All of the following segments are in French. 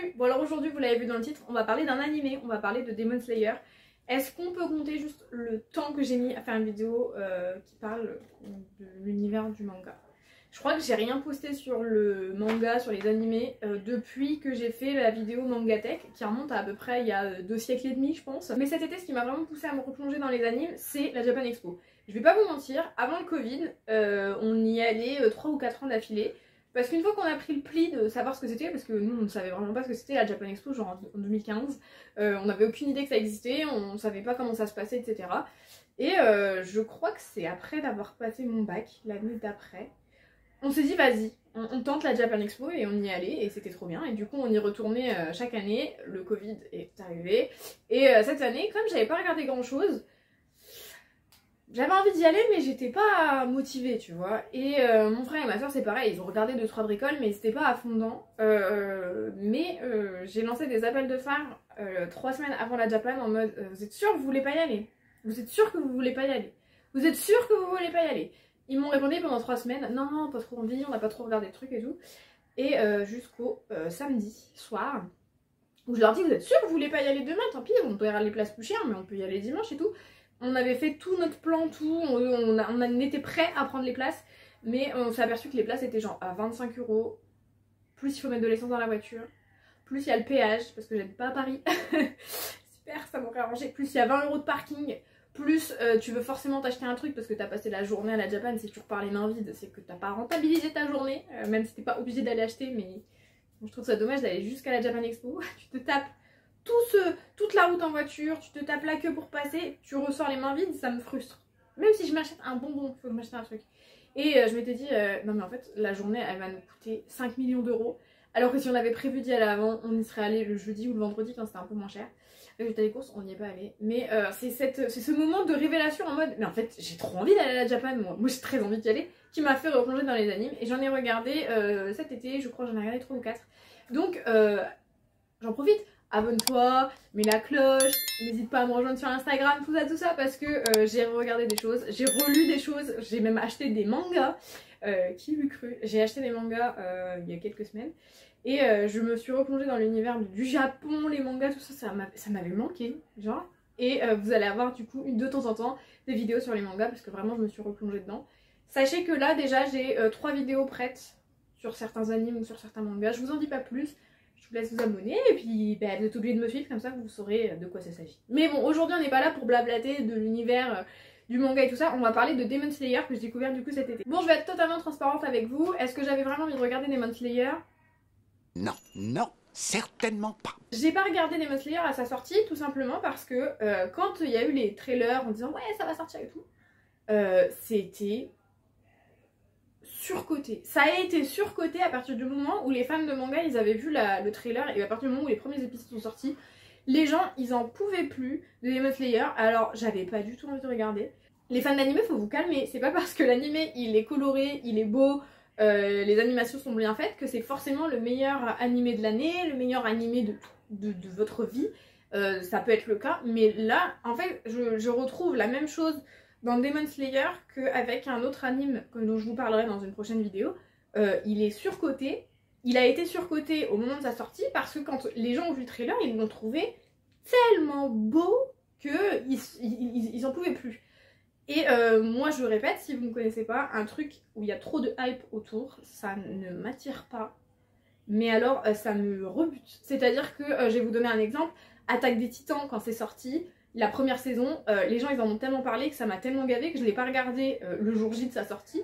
Salut! Bon alors aujourd'hui vous l'avez vu dans le titre, on va parler d'un animé, on va parler de Demon Slayer. Est-ce qu'on peut compter juste le temps que j'ai mis à faire une vidéo qui parle de l'univers du manga? Je crois que j'ai rien posté sur le manga, sur les animés, depuis que j'ai fait la vidéo Mangatech, qui remonte à peu près il y a 2 siècles et demi je pense. Mais cet été ce qui m'a vraiment poussé à me replonger dans les animes, c'est la Japan Expo. Je vais pas vous mentir, avant le Covid, on y allait 3 ou 4 ans d'affilée. Parce qu'une fois qu'on a pris le pli de savoir ce que c'était, parce que nous on ne savait vraiment pas ce que c'était la Japan Expo, genre en 2015, on n'avait aucune idée que ça existait, on savait pas comment ça se passait, etc. Et je crois que c'est après d'avoir passé mon bac, l'année d'après, on s'est dit vas-y, on tente la Japan Expo et on y allait et c'était trop bien. Et du coup on y retournait chaque année, le Covid est arrivé. Et cette année, comme j'avais pas regardé grand chose, j'avais envie d'y aller mais j'étais pas motivée tu vois. Et mon frère et ma soeur c'est pareil, ils ont regardé 2-3 bricoles mais c'était pas à fond dedans. J'ai lancé des appels de phare 3 semaines avant la Japan en mode vous êtes sûr que vous voulez pas y aller? Vous êtes sûr que vous voulez pas y aller? Vous êtes sûr que vous voulez pas y aller? Ils m'ont répondu pendant 3 semaines, non pas trop envie, on n'a pas trop regardé le truc et tout. Et jusqu'au samedi soir où je leur dis vous êtes sûr que vous voulez pas y aller demain? Tant pis, on paiera les places plus chères mais on peut y aller dimanche et tout. On avait fait tout notre plan, tout, on était prêt à prendre les places, mais on s'est aperçu que les places étaient genre à 25 €, plus il faut mettre de l'essence dans la voiture, plus il y a le péage, parce que j'habite pas à Paris, super, ça m'aurait arrangé, plus il y a 20 € de parking, plus tu veux forcément t'acheter un truc parce que t'as passé la journée à la Japan, si tu repars les mains vides, c'est que t'as pas rentabilisé ta journée, même si t'es pas obligé d'aller acheter, mais bon, je trouve ça dommage d'aller jusqu'à la Japan Expo, tu te tapes toute la route en voiture, tu te tapes la queue pour passer, tu ressors les mains vides, ça me frustre. Même si je m'achète un bonbon, il faut que je m'achète un truc. Et je m'étais dit, non mais en fait, la journée, elle va nous coûter 5 millions d'euros. Alors que si on avait prévu d'y aller avant, on y serait allé le jeudi ou le vendredi quand c'était un peu moins cher. Résultat des courses, on n'y est pas allé. Mais c'est ce moment de révélation en mode, mais en fait, j'ai trop envie d'aller à la Japan, moi j'ai très envie d'y aller, qui m'a fait replonger dans les animes. Et j'en ai regardé cet été, je crois que j'en ai regardé 3 ou 4. Donc, j'en profite. Abonne-toi, mets la cloche, n'hésite pas à me rejoindre sur Instagram, tout ça, parce que j'ai regardé des choses, j'ai relu des choses, j'ai même acheté des mangas, qui l'eût cru, j'ai acheté des mangas il y a quelques semaines, et je me suis replongée dans l'univers du Japon, les mangas, tout ça, ça m'avait manqué, genre, et vous allez avoir du coup de temps en temps des vidéos sur les mangas, parce que vraiment je me suis replongée dedans. Sachez que là déjà j'ai 3 vidéos prêtes sur certains animes ou sur certains mangas, je vous en dis pas plus. Je vous laisse vous abonner et puis bah, vous êtes obligés de me suivre comme ça vous saurez de quoi ça s'agit. Mais bon, aujourd'hui on n'est pas là pour blablater de l'univers du manga et tout ça, on va parler de Demon Slayer que j'ai découvert du coup cet été. Bon, je vais être totalement transparente avec vous, est-ce que j'avais vraiment envie de regarder Demon Slayer? Non, non, certainement pas. J'ai pas regardé Demon Slayer à sa sortie tout simplement parce que quand il y a eu les trailers en disant ouais ça va sortir et tout, c'était surcoté. Ça a été surcoté à partir du moment où les fans de manga ils avaient vu le trailer et à partir du moment où les premiers épisodes sont sortis, les gens ils en pouvaient plus de Demon Slayer. Alors j'avais pas du tout envie de regarder. Les fans d'anime faut vous calmer, c'est pas parce que l'anime il est coloré, il est beau, les animations sont bien faites que c'est forcément le meilleur animé de l'année, le meilleur animé de votre vie. Ça peut être le cas, mais là en fait je retrouve la même chose dans Demon Slayer qu'avec un autre anime dont je vous parlerai dans une prochaine vidéo. Il est surcoté, il a été surcoté au moment de sa sortie parce que quand les gens ont vu le trailer ils l'ont trouvé tellement beau qu'ils en pouvaient plus. Et moi je répète, si vous ne connaissez pas, un truc où il y a trop de hype autour, ça ne m'attire pas. Mais alors ça me rebute. C'est-à-dire que, je vais vous donner un exemple, Attaque des Titans quand c'est sorti, la première saison, les gens ils en ont tellement parlé que ça m'a tellement gavé que je ne l'ai pas regardé le jour J de sa sortie.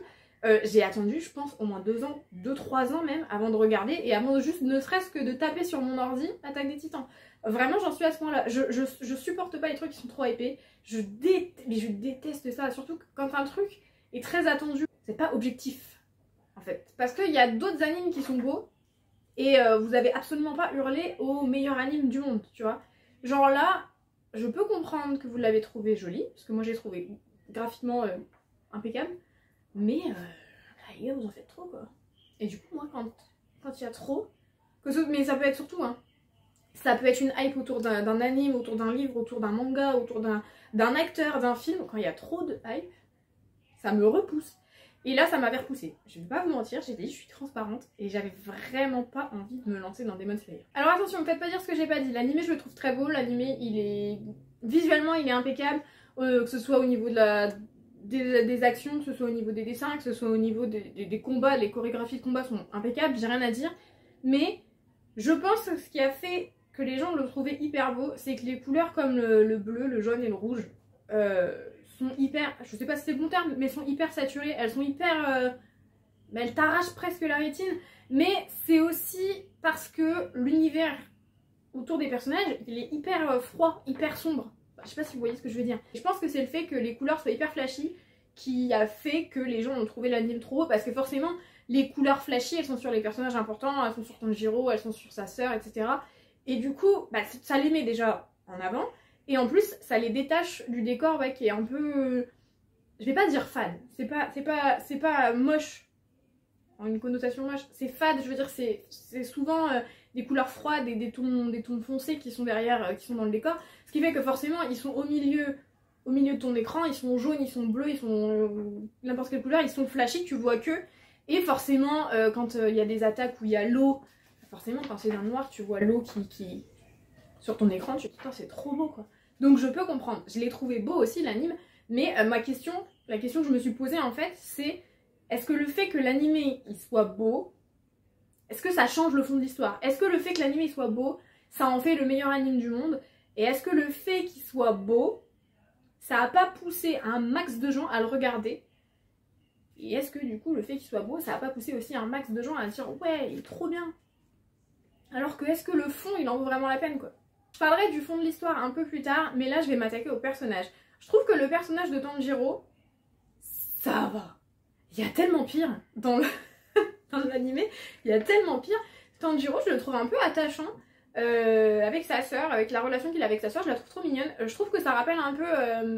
J'ai attendu je pense au moins 2 ans, 2-3 ans même avant de regarder et avant de juste ne serait-ce que de taper sur mon ordi Attaque des Titans. Vraiment j'en suis à ce point là, je supporte pas les trucs qui sont trop hypés, je déteste ça, surtout quand un truc est très attendu, c'est pas objectif en fait. Parce qu'il y a d'autres animes qui sont beaux et vous avez absolument pas hurlé au meilleur anime du monde, tu vois. Genre là, je peux comprendre que vous l'avez trouvé joli, parce que moi j'ai trouvé graphiquement impeccable, mais là les gars vous en faites trop quoi. Et du coup moi quand il y a trop, mais ça peut être surtout ça peut être une hype autour d'un anime, autour d'un livre, autour d'un manga, autour d'un acteur, d'un film, quand il y a trop de hype, ça me repousse. Et là ça m'avait repoussée. Je vais pas vous mentir, j'ai dit je suis transparente et j'avais vraiment pas envie de me lancer dans Demon Slayer. Alors attention, me faites pas dire ce que j'ai pas dit, l'animé je le trouve très beau, l'animé il est... visuellement il est impeccable, que ce soit au niveau de des actions, que ce soit au niveau des dessins, que ce soit au niveau des combats, les chorégraphies de combat sont impeccables, j'ai rien à dire. Mais je pense que ce qui a fait que les gens le trouvaient hyper beau, c'est que les couleurs comme le bleu, le jaune et le rouge sont hyper, je sais pas si c'est le bon terme, mais sont hyper saturées, elles sont hyper... elles t'arrachent presque la rétine, mais c'est aussi parce que l'univers autour des personnages, il est hyper froid, hyper sombre. Je sais pas si vous voyez ce que je veux dire. Je pense que c'est le fait que les couleurs soient hyper flashy qui a fait que les gens ont trouvé l'anime trop beau, parce que forcément les couleurs flashy elles sont sur les personnages importants, elles sont sur Tanjiro, elles sont sur sa sœur, etc. Et du coup bah, ça les met déjà en avant, et en plus ça les détache du décor qui est un peu... je vais pas dire fade, c'est pas moche, en une connotation moche, c'est fade, je veux dire c'est souvent des couleurs froides, des tons foncés qui sont derrière, qui sont dans le décor, ce qui fait que forcément ils sont au milieu de ton écran, ils sont jaunes, ils sont bleus, ils sont n'importe quelle couleur, ils sont flashy, tu vois que. Et forcément, quand il y a des attaques où il y a l'eau, forcément quand c'est dans le noir, tu vois l'eau qui... sur ton écran, tu te dis putain c'est trop beau quoi. Donc je peux comprendre, je l'ai trouvé beau aussi l'anime, mais la question que je me suis posée en fait, c'est est-ce que le fait que l'animé il soit beau, est-ce que ça change le fond de l'histoire? Est-ce que le fait que l'animé soit beau, ça en fait le meilleur anime du monde? Et est-ce que le fait qu'il soit beau, ça a pas poussé un max de gens à le regarder? Et est-ce que du coup le fait qu'il soit beau, ça a pas poussé aussi un max de gens à dire ouais il est trop bien? Alors que est-ce que le fond il en vaut vraiment la peine quoi? Je parlerai du fond de l'histoire un peu plus tard, mais là je vais m'attaquer au personnage. Je trouve que le personnage de Tanjiro, ça va. Il y a tellement pire dans l'animé, il y a tellement pire. Tanjiro je le trouve un peu attachant. Avec sa sœur, avec la relation qu'il a avec sa sœur, je la trouve trop mignonne. Je trouve que ça rappelle un peu...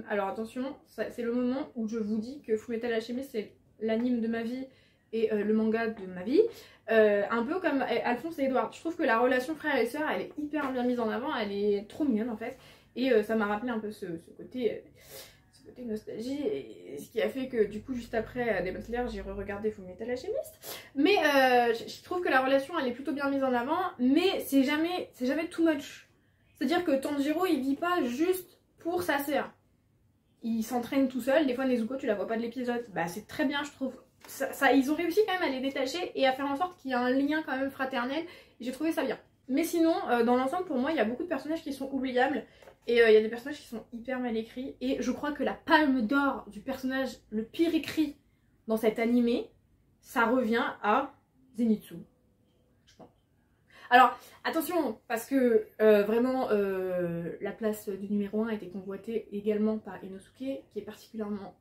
alors attention, c'est le moment où je vous dis que Fullmetal Alchemist c'est l'anime de ma vie et le manga de ma vie. Un peu comme Alphonse et Edward. Je trouve que la relation frère et sœur, elle est hyper bien mise en avant, elle est trop mignonne en fait. Et ça m'a rappelé un peu ce côté nostalgie, et ce qui a fait que du coup juste après Demon Slayer j'ai re-regardé Fullmetal Alchemist. Mais je trouve que la relation elle est plutôt bien mise en avant, mais c'est jamais too much. C'est à dire que Tanjiro il vit pas juste pour sa sœur, il s'entraîne tout seul. Des fois Nezuko tu la vois pas de l'épisode, bah c'est très bien je trouve. Ça, ils ont réussi quand même à les détacher et à faire en sorte qu'il y ait un lien quand même fraternel, et j'ai trouvé ça bien. Mais sinon dans l'ensemble pour moi il y a beaucoup de personnages qui sont oubliables. Et il y a des personnages qui sont hyper mal écrits. Et je crois que la palme d'or du personnage le pire écrit dans cet animé, ça revient à Zenitsu, je pense. Alors, attention, parce que vraiment, la place du numéro 1 a été convoitée également par Inosuke, qui est particulièrement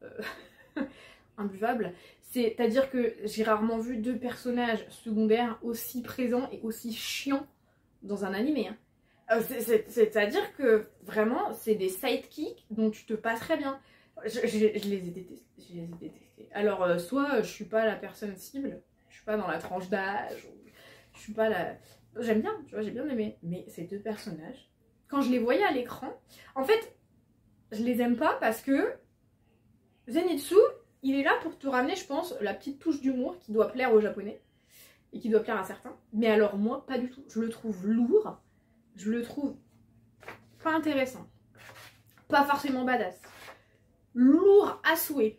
imbuvable. C'est-à-dire que j'ai rarement vu deux personnages secondaires aussi présents et aussi chiants dans un animé. Hein. C'est-à-dire que vraiment c'est des sidekicks dont tu te passerais bien. Je les ai détestés. Alors soit je suis pas la personne cible, je suis pas dans la tranche d'âge, je suis pas la... J'aime bien, tu vois, j'ai bien aimé. Mais ces deux personnages, quand je les voyais à l'écran, en fait je les aime pas parce que Zenitsu, il est là pour te ramener je pense la petite touche d'humour qui doit plaire aux japonais et qui doit plaire à certains. Mais alors moi pas du tout, je le trouve lourd. Je le trouve pas intéressant, pas forcément badass, lourd à souhait,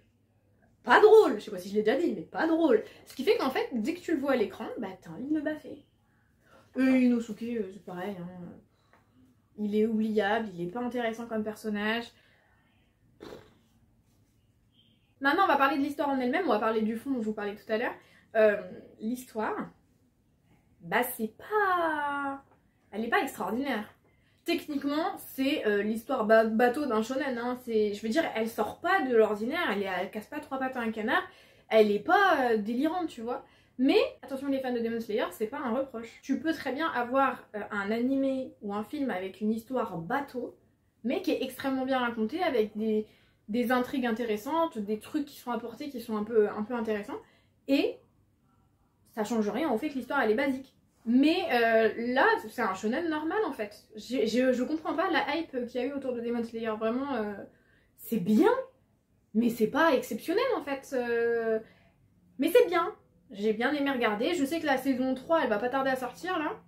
pas drôle, je sais pas si je l'ai déjà dit, mais pas drôle. Ce qui fait qu'en fait, dès que tu le vois à l'écran, bah t'as envie de me baffer. Inosuke, c'est pareil, hein. Il est oubliable, il est pas intéressant comme personnage. Maintenant, on va parler de l'histoire en elle-même, on va parler du fond dont je vous parlais tout à l'heure. L'histoire, bah c'est pas... Elle n'est pas extraordinaire. Techniquement, c'est l'histoire bateau d'un shonen. Hein. Je veux dire, elle sort pas de l'ordinaire, elle casse pas trois pattes à un canard, elle est pas délirante, tu vois. Mais, attention les fans de Demon Slayer, c'est pas un reproche. Tu peux très bien avoir un animé ou un film avec une histoire bateau, mais qui est extrêmement bien racontée, avec des intrigues intéressantes, des trucs qui sont apportés qui sont un peu intéressants, et ça change rien au fait que l'histoire elle est basique. Mais là, c'est un shonen normal en fait. Je comprends pas la hype qu'il y a eu autour de Demon Slayer. Vraiment, c'est bien, mais c'est pas exceptionnel en fait. Mais c'est bien, j'ai bien aimé regarder, je sais que la saison 3 elle va pas tarder à sortir là.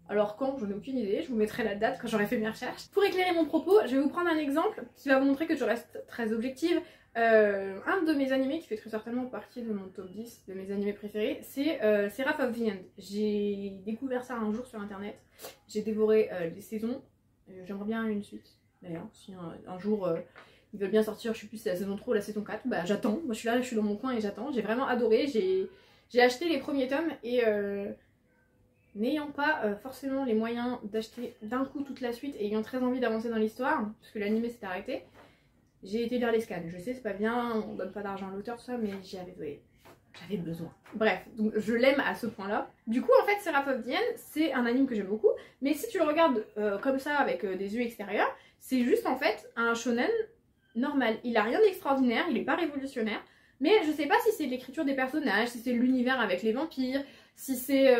Alors quand, j'en ai aucune idée, je vous mettrai la date quand j'aurai fait mes recherches. Pour éclairer mon propos, je vais vous prendre un exemple qui va vous montrer que je reste très objective. Un de mes animés qui fait très certainement partie de mon top 10 de mes animés préférés, c'est Seraph of the End. J'ai découvert ça un jour sur internet, j'ai dévoré les saisons, j'aimerais bien une suite d'ailleurs, si un jour ils veulent bien sortir, je sais plus si c'est la saison 3 ou la saison 4, bah j'attends, moi je suis là, je suis dans mon coin et j'attends, j'ai vraiment adoré, j'ai acheté les premiers tomes et n'ayant pas forcément les moyens d'acheter d'un coup toute la suite et ayant très envie d'avancer dans l'histoire, parce que l'anime s'est arrêté, j'ai été lire les scans. Je sais c'est pas bien, on donne pas d'argent à l'auteur tout ça, mais j'avais besoin. Bref, donc je l'aime à ce point-là. Du coup en fait Seraph of the End, c'est un anime que j'aime beaucoup, mais si tu le regardes comme ça avec des yeux extérieurs, c'est juste en fait un shonen normal. Il a rien d'extraordinaire, il est pas révolutionnaire, mais je sais pas si c'est l'écriture des personnages, si c'est l'univers avec les vampires, si c'est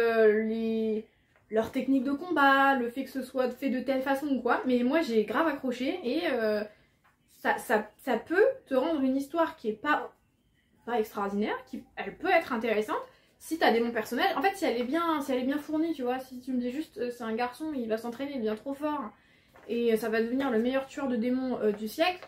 leurs techniques de combat, le fait que ce soit fait de telle façon ou quoi, mais moi j'ai grave accroché et ça peut te rendre une histoire qui est pas extraordinaire, elle peut être intéressante si t'as des bons personnages. En fait si elle est bien fournie, tu vois, si tu me dis juste c'est un garçon, il va s'entraîner, il devient trop fort et ça va devenir le meilleur tueur de démons du siècle,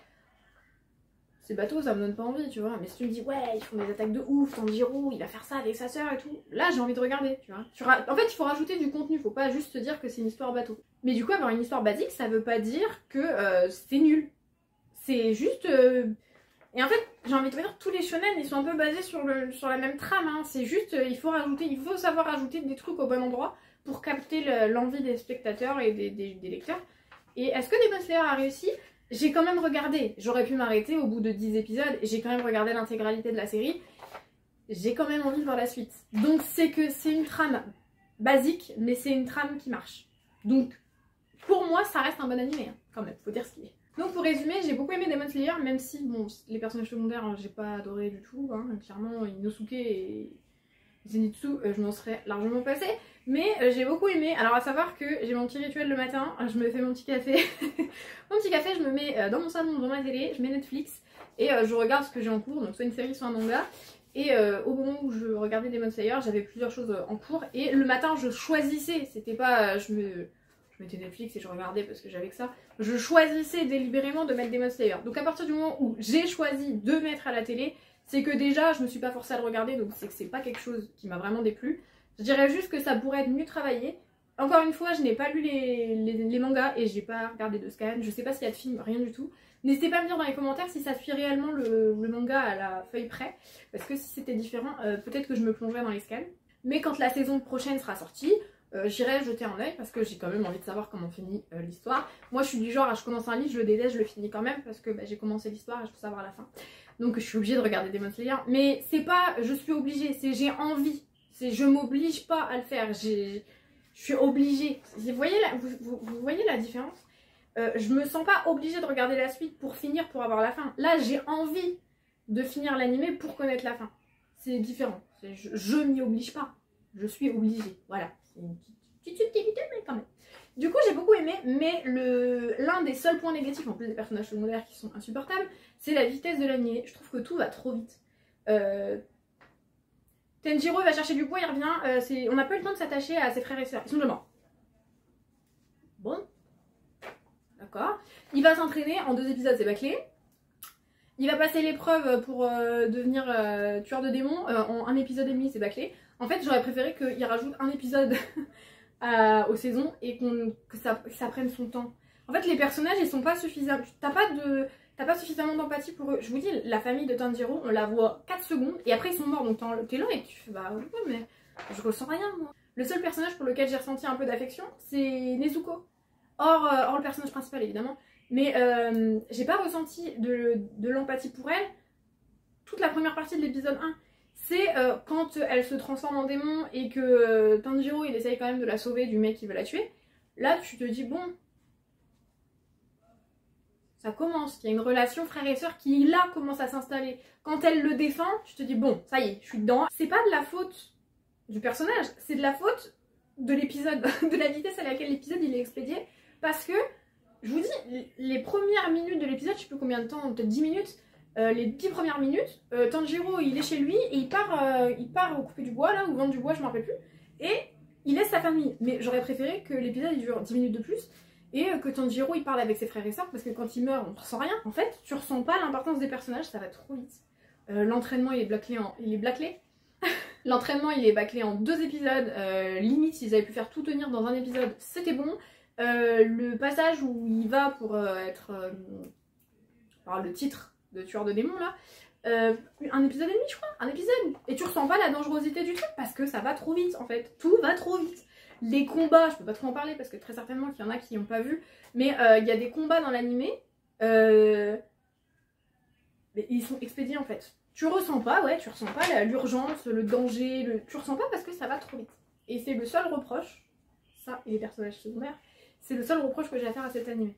c'est bateau, ça me donne pas envie, tu vois. Mais si tu me dis, ouais, ils font des attaques de ouf, Tanjiro, il va faire ça avec sa sœur et tout, là j'ai envie de regarder, tu vois. En fait, il faut rajouter du contenu, faut pas juste se dire que c'est une histoire bateau. Mais du coup, avoir une histoire basique, ça veut pas dire que c'est nul. C'est juste... Et en fait, j'ai envie de dire, tous les shonen, ils sont un peu basés sur la même trame, hein. C'est juste, il faut savoir rajouter des trucs au bon endroit pour capter l'envie des spectateurs et des lecteurs. Et est-ce que Demon Slayer a réussi ? J'ai quand même regardé, j'aurais pu m'arrêter au bout de 10 épisodes, et j'ai quand même regardé l'intégralité de la série. J'ai quand même envie de voir la suite. Donc c'est une trame basique, mais c'est une trame qui marche. Donc pour moi, ça reste un bon animé, hein, quand même, faut dire ce qu'il est. Donc pour résumer, j'ai beaucoup aimé Demon Slayer, même si bon, les personnages secondaires, hein, j'ai pas adoré du tout. Hein, clairement, Inosuke et Zenitsu, je m'en serais largement passée. Mais j'ai beaucoup aimé. Alors à savoir que j'ai mon petit rituel le matin, je me fais mon petit café. Mon petit café, je me mets dans mon salon, devant ma télé, je mets Netflix et je regarde ce que j'ai en cours, donc soit une série, soit un manga. Et au moment où je regardais Demon Slayer, j'avais plusieurs choses en cours. Et le matin, je choisissais, c'était pas... je mettais Netflix et je regardais parce que j'avais que ça. Je choisissais délibérément de mettre Demon Slayer. Donc à partir du moment où j'ai choisi de mettre à la télé, c'est que déjà, je me suis pas forcée à le regarder, donc c'est que c'est pas quelque chose qui m'a vraiment déplu. Je dirais juste que ça pourrait être mieux travaillé. Encore une fois, je n'ai pas lu les mangas et j'ai pas regardé de scan. Je sais pas s'il y a de film, rien du tout. N'hésitez pas à me dire dans les commentaires si ça suit réellement le manga à la feuille près. Parce que si c'était différent, peut-être que je me plongerais dans les scans. Mais quand la saison prochaine sera sortie, j'irai jeter un œil parce que j'ai quand même envie de savoir comment finit l'histoire. Moi je suis du genre, je commence un livre, je le déteste, je le finis quand même parce que j'ai commencé l'histoire et je veux savoir la fin. Donc je suis obligée de regarder Demon Slayer. Mais c'est pas je suis obligée, c'est j'ai envie. Je m'oblige pas à le faire, je suis obligée. Vous voyez la différence? Je me sens pas obligée de regarder la suite pour finir, pour avoir la fin. Là, j'ai envie de finir l'animé pour connaître la fin. C'est différent. Je m'y oblige pas. Je suis obligée. Voilà. C'est une petite subtilité, mais quand même. Du coup, j'ai beaucoup aimé, mais l'un des seuls points négatifs, en plus des personnages secondaires qui sont insupportables, c'est la vitesse de l'animé. Je trouve que tout va trop vite. Tanjiro il va chercher du poids, il revient, on n'a pas eu le temps de s'attacher à ses frères et sœurs, ils sont déjà morts. Bon, d'accord. Il va s'entraîner, en 2 épisodes c'est bâclé. Il va passer l'épreuve pour devenir tueur de démons, en 1 épisode et demi c'est bâclé. En fait j'aurais préféré qu'il rajoute un épisode aux saisons et que ça prenne son temps. En fait les personnages ils sont pas suffisants, t'as pas suffisamment d'empathie pour eux. Je vous dis, la famille de Tanjiro, on la voit 4 secondes et après ils sont morts. Donc t'es là et tu fais bah ouais mais je ressens rien moi. Le seul personnage pour lequel j'ai ressenti un peu d'affection, c'est Nezuko. Hors le personnage principal évidemment. Mais j'ai pas ressenti de l'empathie pour elle toute la première partie de l'épisode 1. C'est quand elle se transforme en démon et que Tanjiro il essaye quand même de la sauver du mec qui veut la tuer. Là tu te dis bon... Ça commence, il y a une relation frère et sœur qui là commence à s'installer. Quand elle le défend, tu te dis bon, ça y est, je suis dedans. C'est pas de la faute du personnage, c'est de la faute de l'épisode, de la vitesse à laquelle l'épisode il est expédié. Parce que, je vous dis, les premières minutes de l'épisode, je sais plus combien de temps, peut-être 10 minutes, les 10 premières minutes, Tanjiro il est chez lui et il part au couper du bois là, ou vendre du bois, je me rappelle plus, et il laisse sa famille. Mais j'aurais préféré que l'épisode dure 10 minutes de plus et que Tanjiro il parle avec ses frères et sœurs, parce que quand il meurt on ressent rien. En fait, tu ressens pas l'importance des personnages, ça va trop vite. L'entraînement il est bâclé. L'entraînement il est bâclé en 2 épisodes, limite s'ils avaient pu faire tout tenir dans un épisode, c'était bon. Le passage où il va pour être le titre de tueur de démons là, un épisode et demi je crois, un épisode, et tu ressens pas la dangerosité du truc parce que ça va trop vite en fait, tout va trop vite. Les combats, je peux pas trop en parler parce que très certainement qu'il y en a qui n'ont pas vu, mais il y a des combats dans l'animé, mais ils sont expédiés en fait. Tu ressens pas l'urgence, le danger, tu ressens pas parce que ça va trop vite. Et c'est le seul reproche, ça et les personnages secondaires, c'est le seul reproche que j'ai à faire à cet animé.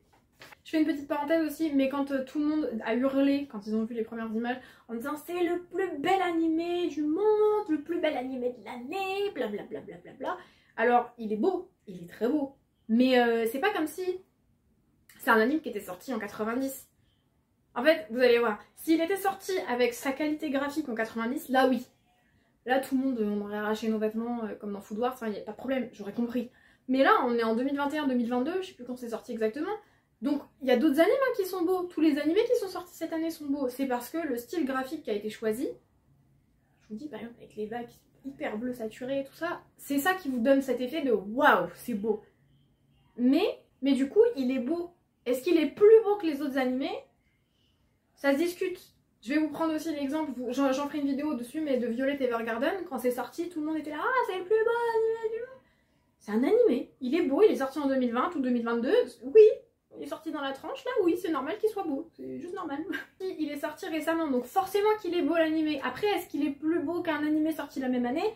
Je fais une petite parenthèse aussi, mais quand tout le monde a hurlé, quand ils ont vu les premières images, en disant c'est le plus bel animé du monde, le plus bel animé de l'année, blablabla, blablabla. Alors, il est beau, il est très beau, mais c'est pas comme si c'est un anime qui était sorti en 90. En fait, vous allez voir, s'il était sorti avec sa qualité graphique en 90, là oui. Là, tout le monde, on aurait arraché nos vêtements comme dans Food Wars, enfin, il n'y a pas de problème, j'aurais compris. Mais là, on est en 2021-2022, je sais plus quand c'est sorti exactement. Donc, il y a d'autres animés qui sont beaux. Tous les animés qui sont sortis cette année sont beaux. C'est parce que le style graphique qui a été choisi, je vous dis par exemple avec les vagues hyper bleu saturé et tout ça, c'est ça qui vous donne cet effet de waouh, c'est beau. Mais du coup, il est beau. Est-ce qu'il est plus beau que les autres animés? Ça se discute. Je vais vous prendre aussi l'exemple, j'en ferai une vidéo dessus, mais de Violet Evergarden, quand c'est sorti, tout le monde était là, ah c'est le plus beau animé du monde. C'est un animé, il est beau, il est sorti en 2020 ou 2022, oui, il est sorti dans la tranche, là oui, c'est normal qu'il soit beau, c'est juste normal. Il est sorti récemment, donc forcément qu'il est beau l'animé. Après, est-ce qu'il est plus beau qu'un animé sorti la même année?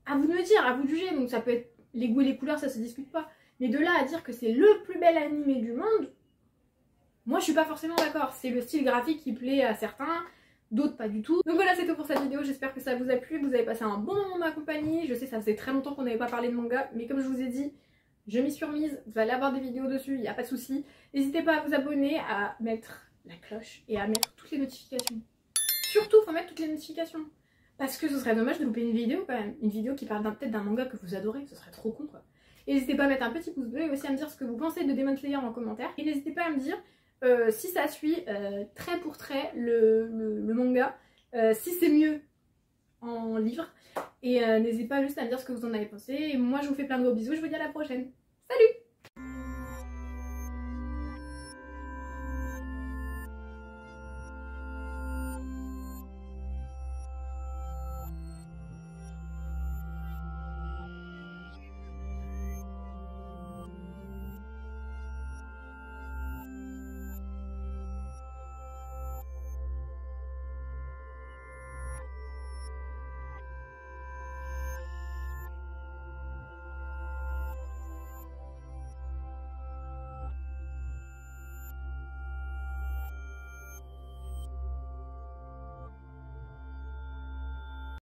À vous de me dire, à vous de juger, donc ça peut être les goûts et les couleurs, ça se discute pas. Mais de là à dire que c'est le plus bel animé du monde, moi je suis pas forcément d'accord. C'est le style graphique qui plaît à certains, d'autres pas du tout. Donc voilà, c'est tout pour cette vidéo, j'espère que ça vous a plu, que vous avez passé un bon moment en ma compagnie. Je sais, ça faisait très longtemps qu'on n'avait pas parlé de manga, mais comme je vous ai dit, je m'y suis remise, vous allez avoir des vidéos dessus, il n'y a pas de souci. N'hésitez pas à vous abonner, à mettre la cloche et à mettre toutes les notifications. Surtout, faut mettre toutes les notifications. Parce que ce serait dommage de louper une vidéo quand même. Une vidéo qui parle peut-être d'un manga que vous adorez, ce serait trop con quoi. Et n'hésitez pas à mettre un petit pouce bleu et aussi à me dire ce que vous pensez de Demon Slayer en commentaire. Et n'hésitez pas à me dire si ça suit trait pour trait le manga, si c'est mieux en livre. Et n'hésitez pas juste à me dire ce que vous en avez pensé. Et moi je vous fais plein de gros bisous, je vous dis à la prochaine.